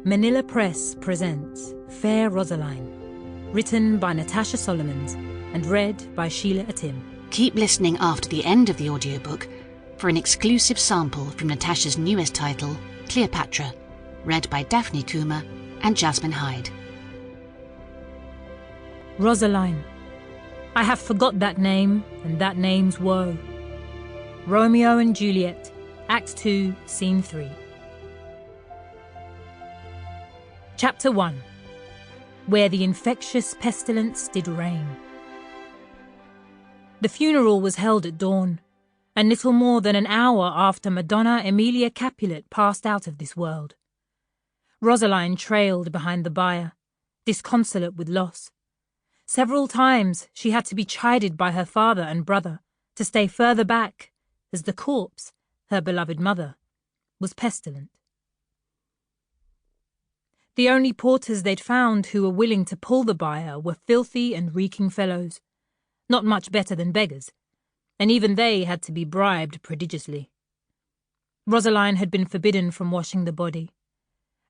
Manila Press presents Fair Rosaline, written by Natasha Solomons and read by Sheila Atim. Keep listening after the end of the audiobook for an exclusive sample from Natasha's newest title, Cleopatra, read by Daphne Kuma and Jasmine Hyde. Rosaline. I have forgot that name and that name's woe. Romeo and Juliet, Act 2, Scene 3. Chapter 1. Where the infectious pestilence did reign. The funeral was held at dawn, and little more than an hour after Madonna Emilia Capulet passed out of this world. Rosaline trailed behind the bier, disconsolate with loss. Several times she had to be chided by her father and brother to stay further back, as the corpse, her beloved mother, was pestilent. The only porters they'd found who were willing to pull the bier were filthy and reeking fellows, not much better than beggars, and even they had to be bribed prodigiously. Rosaline had been forbidden from washing the body.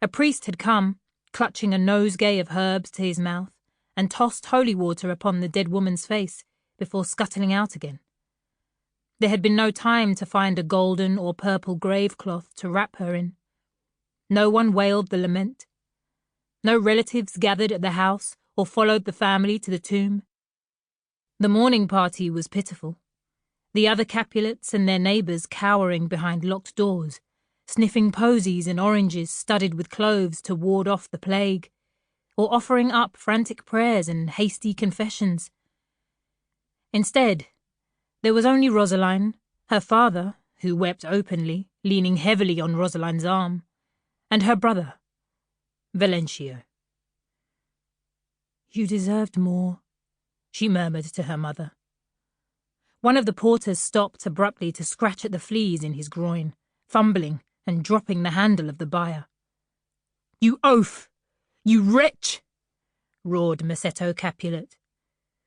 A priest had come, clutching a nosegay of herbs to his mouth, and tossed holy water upon the dead woman's face before scuttling out again. There had been no time to find a golden or purple grave cloth to wrap her in. No one wailed the lament. No relatives gathered at the house or followed the family to the tomb. The mourning party was pitiful. The other Capulets and their neighbours cowering behind locked doors, sniffing posies and oranges studded with cloves to ward off the plague, or offering up frantic prayers and hasty confessions. Instead, there was only Rosaline, her father, who wept openly, leaning heavily on Rosaline's arm, and her brother, Valencio. "You deserved more," she murmured to her mother. One of the porters stopped abruptly to scratch at the fleas in his groin, fumbling and dropping the handle of the bier. "You oaf! You wretch!" roared Massetto Capulet,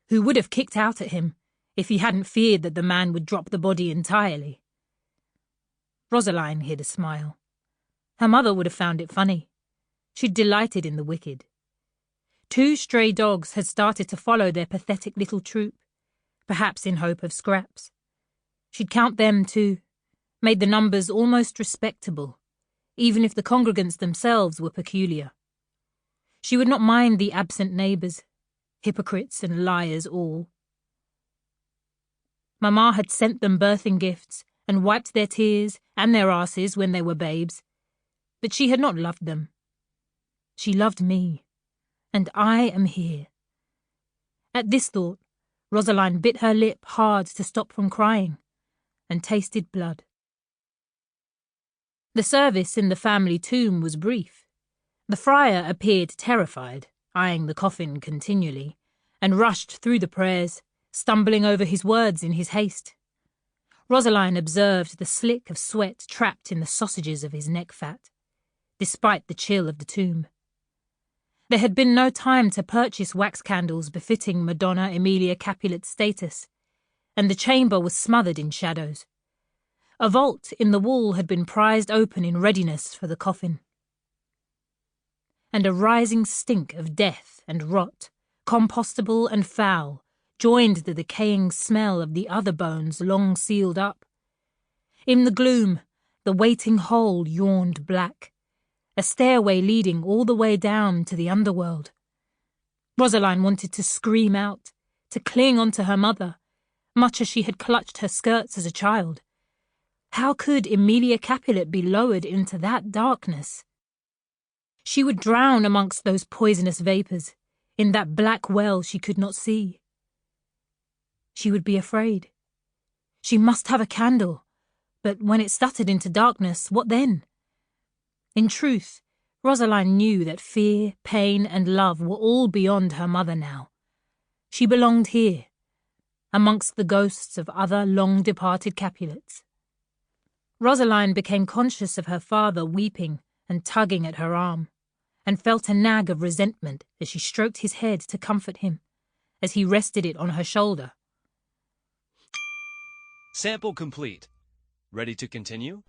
who would have kicked out at him if he hadn't feared that the man would drop the body entirely. Rosaline hid a smile. Her mother would have found it funny. She'd delighted in the wicked. 2 stray dogs had started to follow their pathetic little troop, perhaps in hope of scraps. She'd count them too, made the numbers almost respectable, even if the congregants themselves were peculiar. She would not mind the absent neighbours, hypocrites and liars all. Mamma had sent them birthing gifts and wiped their tears and their asses when they were babes, but she had not loved them. She loved me, and I am here. At this thought, Rosaline bit her lip hard to stop from crying, and tasted blood. The service in the family tomb was brief. The friar appeared terrified, eyeing the coffin continually, and rushed through the prayers, stumbling over his words in his haste. Rosaline observed the slick of sweat trapped in the sausages of his neck fat, despite the chill of the tomb. There had been no time to purchase wax candles befitting Madonna Emilia Capulet's status, and the chamber was smothered in shadows. A vault in the wall had been prized open in readiness for the coffin. And a rising stink of death and rot, compostable and foul, joined the decaying smell of the other bones long sealed up. In the gloom, the waiting hole yawned black, a stairway leading all the way down to the underworld. Rosaline wanted to scream out, to cling onto her mother, much as she had clutched her skirts as a child. How could Emilia Capulet be lowered into that darkness? She would drown amongst those poisonous vapours, in that black well she could not see. She would be afraid. She must have a candle, but when it stuttered into darkness, what then? In truth, Rosaline knew that fear, pain and love were all beyond her mother now. She belonged here, amongst the ghosts of other long-departed Capulets. Rosaline became conscious of her father weeping and tugging at her arm, and felt a nag of resentment as she stroked his head to comfort him, as he rested it on her shoulder. Sample complete. Ready to continue?